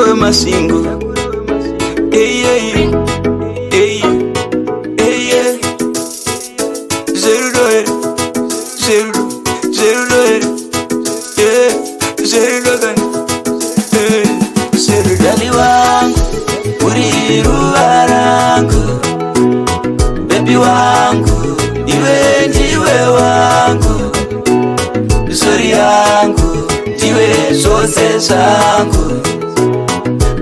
we masingo. Hey, hey, hey, hey, hey. Zero, zero, zero, yeah, zero, hey, zero. Dali wangu, uriru warangu, baby wangu, iwe ndiwe wangu, zuri yangu, ndiwe zose zangu,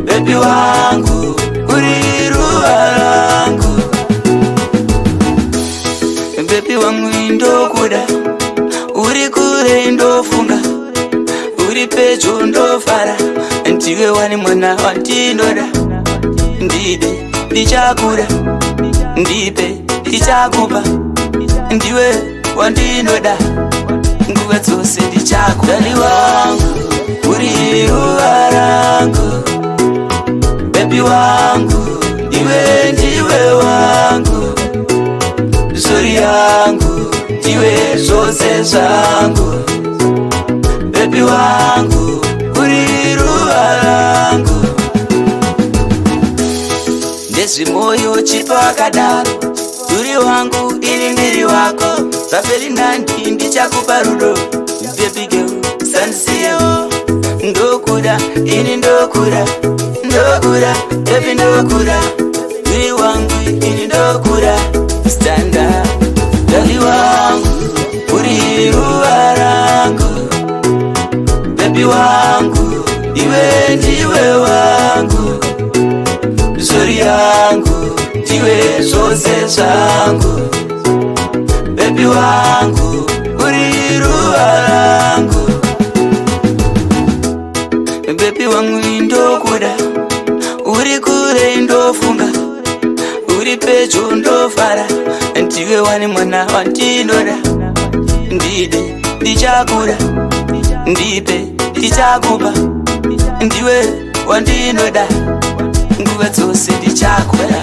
baby wangu, uriru warangu, baby wangu indokuda, uri kure indofunga, uri pecho ndofara, ndiwe wani mwana wandinoda, ndide ndichakura, ndipe ndichakupa, ndiwe wandinoda, nguva dzose ndichakura. Dali wangu, uri ruva rangu, baby wangu, iwe ndiwe wangu, zuri yangu, ndiwe zose zangu, baby wangu, uri ruva rangu. Ndezvi moyo chipakadaro, uri wangu ini ndiri wako, paperi nandi ndichakupa rudo, baby girl sandisiyewo, ndokuda ini ndokuda, ndokuda baby ndokuda, uri wangu ini ndokuda, stand up. Dali wangu, uri ruva rangu, baby wangu, iwe ndiwe wangu, zuri yangu, ndiwe zose zangu, baby wangu, uri ruva rangu, baby wangu indokuda, uri kure indofunga, uri pecho ndofara, ndiwe wani mwana wandinoda, ndide ndichakura, ndipe ndichakupa, ndiwe wandinoda, nguva dzose ndichakura.